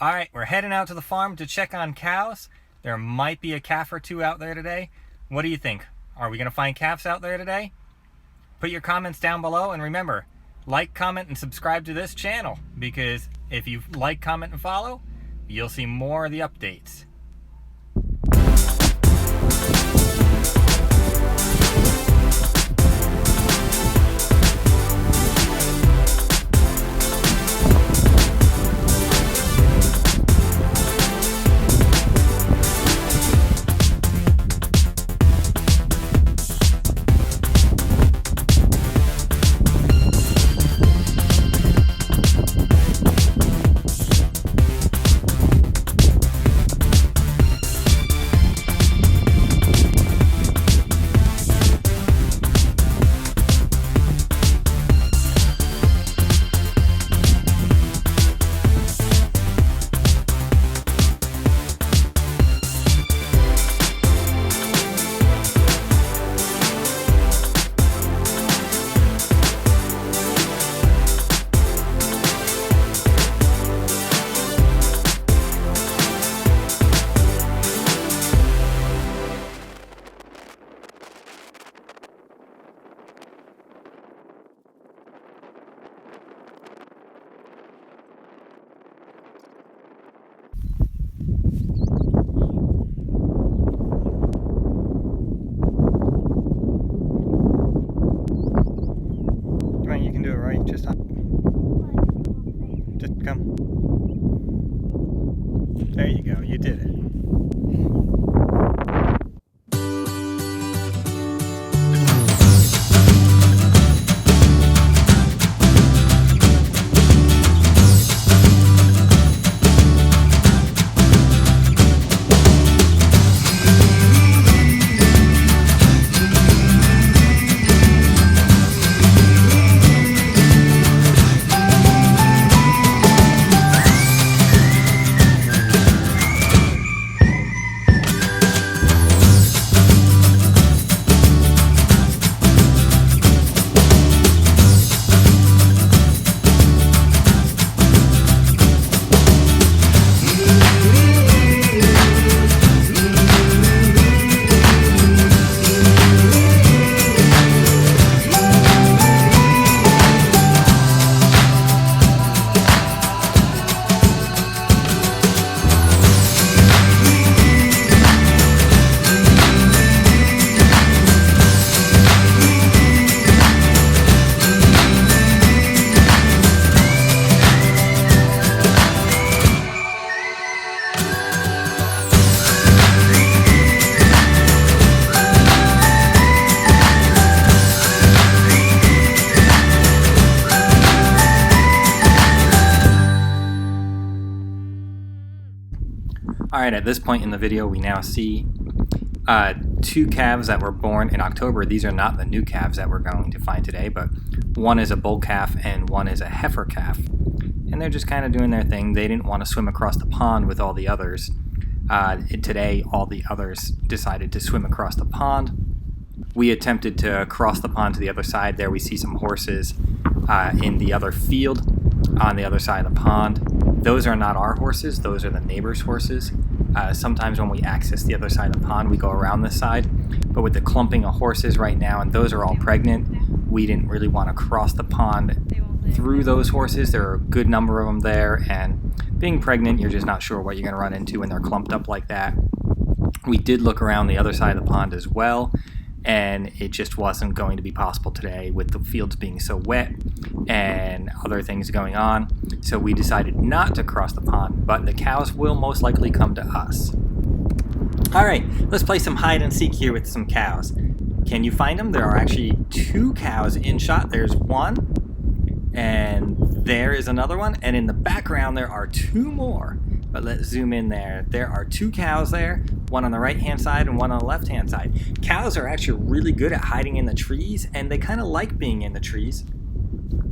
All right, we're heading out to the farm to check on cows. There might be a calf or two out there today. What do you think? Are we going to find calves out there today? Put your comments down below, and remember, like, comment, and subscribe to this channel, because if you like, comment, and follow, you'll see more of the updates. You can do it right. Just come. There you go. You did it. Alright, at this point in the video, we now see two calves that were born in October. These are not the new calves that we're going to find today, but one is a bull calf and one is a heifer calf. And they're just kind of doing their thing. They didn't want to swim across the pond with all the others. Today, all the others decided to swim across the pond. We attempted to cross the pond to the other side. There we see some horses in the other field on the other side of the pond. Those are not our horses, those are the neighbors' horses. Sometimes when we access the other side of the pond, we go around this side. But with the clumping of horses right now, and those are all pregnant, we didn't really want to cross the pond through those horses. There are a good number of them there, and being pregnant, you're just not sure what you're going to run into when they're clumped up like that. We did look around the other side of the pond as well, and it just wasn't going to be possible today with the fields being so wet and other things going on. So we decided not to cross the pond, but the cows will most likely come to us. Alright, let's play some hide and seek here with some cows. Can you find them? There are actually two cows in shot. There's one, and there is another one, and in the background there are two more. But let's zoom in there. There are two cows there, one on the right hand side and one on the left hand side. Cows are actually really good at hiding in the trees, and they kind of like being in the trees.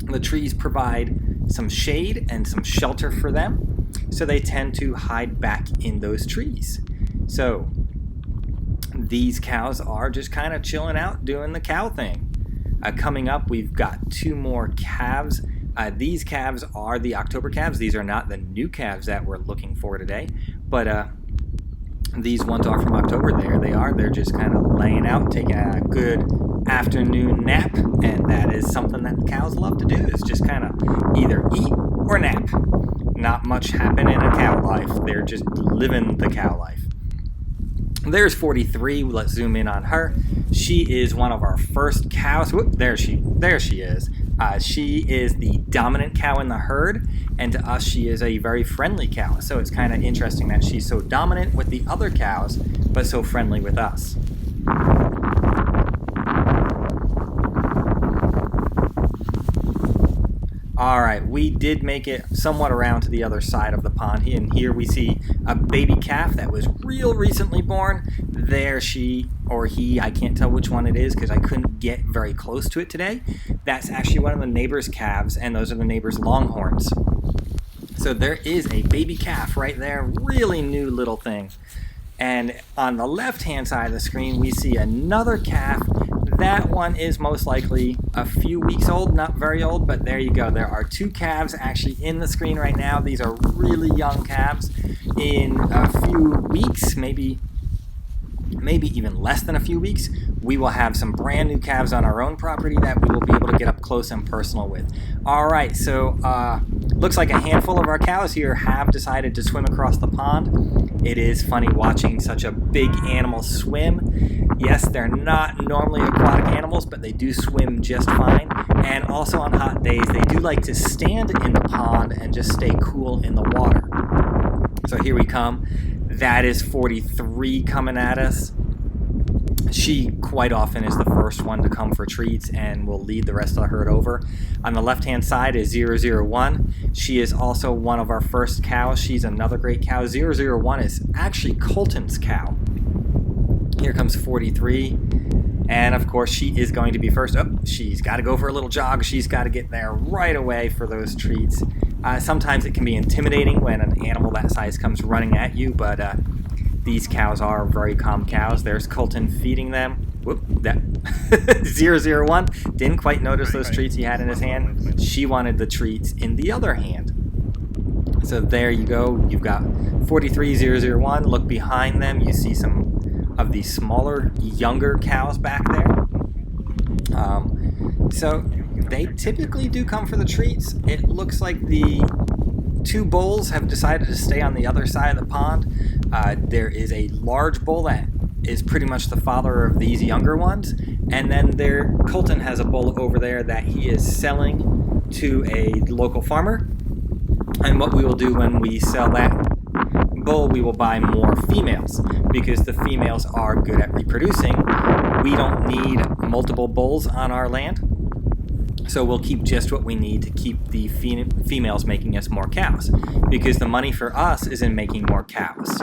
The trees provide some shade and some shelter for them, so they tend to hide back in those trees. So these cows are just kind of chilling out doing the cow thing. Coming up, we've got two more calves These calves are the October calves. These are not the new calves that we're looking for today, but these ones are from October. There they are. They're just kind of laying out, taking a good afternoon nap, and that is something that cows love to do, is just kind of either eat or nap. Not much happening in a cow life. They're just living the cow life. There's 43. Let's zoom in on her. She is one of our first cows. Whoop, there she is. She is the dominant cow in the herd, and to us she is a very friendly cow. So it's kind of interesting that she's so dominant with the other cows, but so friendly with us. Alright, we did make it somewhat around to the other side of the pond, and here we see a baby calf that was real recently born. There she, or he, I can't tell which one it is because I couldn't get very close to it today. That's actually one of the neighbor's calves, and those are the neighbor's longhorns. So there is a baby calf right there, really new little thing. And on the left-hand side of the screen, we see another calf. That one is most likely a few weeks old, not very old, but there you go. There are two calves actually in the screen right now. These are really young calves. In a few weeks, maybe even less than a few weeks, we will have some brand new calves on our own property that we will be able to get up close and personal with. All right, so looks like a handful of our cows here have decided to swim across the pond. It is funny watching such a big animal swim. Yes, they're not normally aquatic animals, but they do swim just fine. And also on hot days, they do like to stand in the pond and just stay cool in the water. So here we come. That is 43 coming at us. She quite often is the first one to come for treats and will lead the rest of the herd over. On the left-hand side is 001. She is also one of our first cows. She's another great cow. 001 is actually Colton's cow. Here comes 43. And of course she is going to be first. Oh, she's got to go for a little jog. She's got to get there right away for those treats. Sometimes it can be intimidating when an animal that size comes running at you, but these cows are very calm cows. There's Colton feeding them. Whoop, that 001 didn't quite notice those treats he had in his hand. She wanted the treats in the other hand. So there you go. You've got 43001. Look behind them. You see some of the smaller, younger cows back there. So they typically do come for the treats. It looks like the two bulls have decided to stay on the other side of the pond. There is a large bull that is pretty much the father of these younger ones, and then Colton has a bull over there that he is selling to a local farmer. And what we will do when we sell that bull, we will buy more females because the females are good at reproducing. We don't need multiple bulls on our land. So we'll keep just what we need to keep the females making us more cows, because the money for us is in making more cows.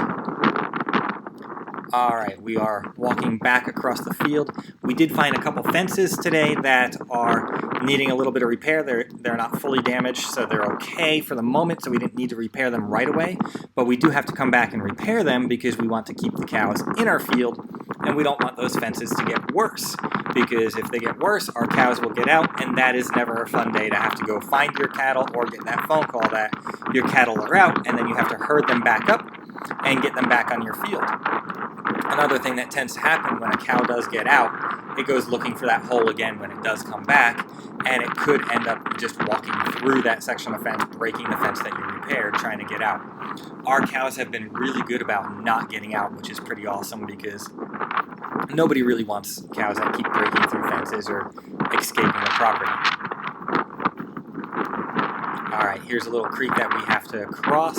All right, we are walking back across the field. We did find a couple fences today that are needing a little bit of repair. They're not fully damaged, so they're okay for the moment, so we didn't need to repair them right away. But we do have to come back and repair them because we want to keep the cows in our field, and we don't want those fences to get worse. Because if they get worse, our cows will get out, and that is never a fun day to have to go find your cattle or get that phone call that your cattle are out, and then you have to herd them back up and get them back on your field. Another thing that tends to happen when a cow does get out, it goes looking for that hole again when it does come back, and it could end up just walking through that section of fence, breaking the fence that you repaired, trying to get out. Our cows have been really good about not getting out, which is pretty awesome because nobody really wants cows that keep breaking through fences or escaping the property. All right, here's a little creek that we have to cross.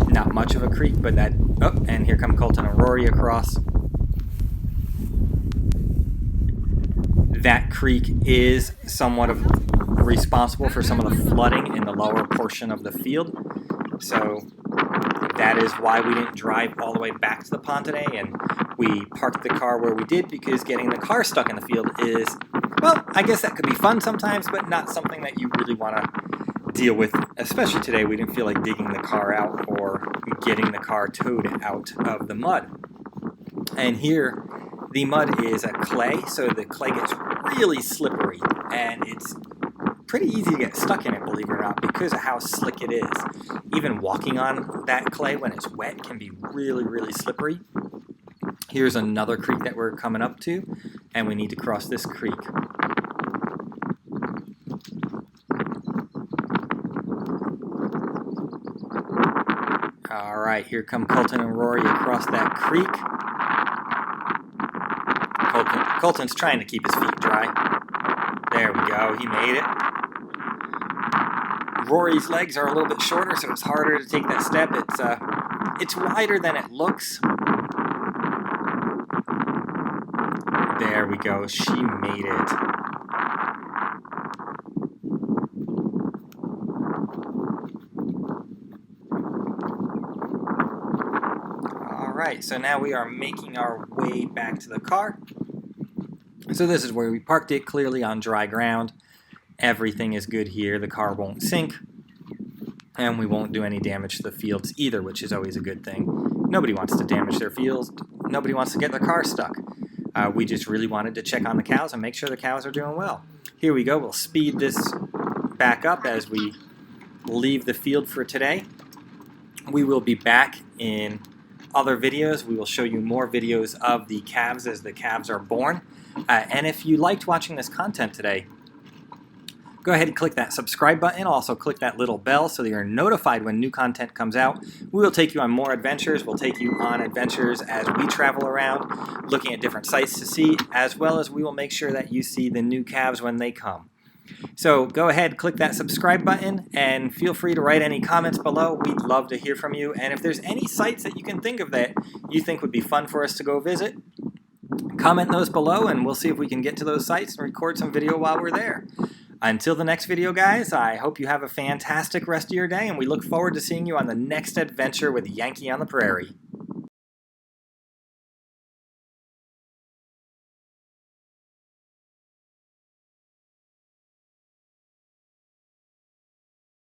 Not much of a creek, but that... Oh, and here come Colton and Rory across. That creek is somewhat responsible for some of the flooding in the lower portion of the field. So that is why we didn't drive all the way back to the pond today, and we parked the car where we did because getting the car stuck in the field is, well, I guess that could be fun sometimes, but not something that you really want to deal with. Especially today, we didn't feel like digging the car out or getting the car towed out of the mud. And here, the mud is a clay, so the clay gets really slippery, and it's pretty easy to get stuck in it, believe it or not, because of how slick it is. Even walking on that clay when it's wet can be really, really slippery. Here's another creek that we're coming up to, and we need to cross this creek. All right, here come Colton and Rory across that creek. Colton's trying to keep his feet dry. There we go, he made it. Rory's legs are a little bit shorter, so it's harder to take that step. It's wider than it looks. There we go, she made it. Alright, so now we are making our way back to the car. So this is where we parked it, clearly on dry ground. Everything is good here. The car won't sink, and we won't do any damage to the fields either, which is always a good thing. Nobody wants to damage their fields. Nobody wants to get their car stuck. We just really wanted to check on the cows and make sure the cows are doing well. Here we go. We'll speed this back up as we leave the field for today. We will be back in other videos. We will show you more videos of the calves as the calves are born. And if you liked watching this content today, go ahead and click that subscribe button. Also click that little bell so that you're notified when new content comes out. We will take you on more adventures. We'll take you on adventures as we travel around, looking at different sites to see, as well as we will make sure that you see the new calves when they come. So go ahead, click that subscribe button, and feel free to write any comments below. We'd love to hear from you. And if there's any sites that you can think of that you think would be fun for us to go visit, comment those below, and we'll see if we can get to those sites and record some video while we're there. Until the next video, guys, I hope you have a fantastic rest of your day, and we look forward to seeing you on the next adventure with Yankee on the Prairie.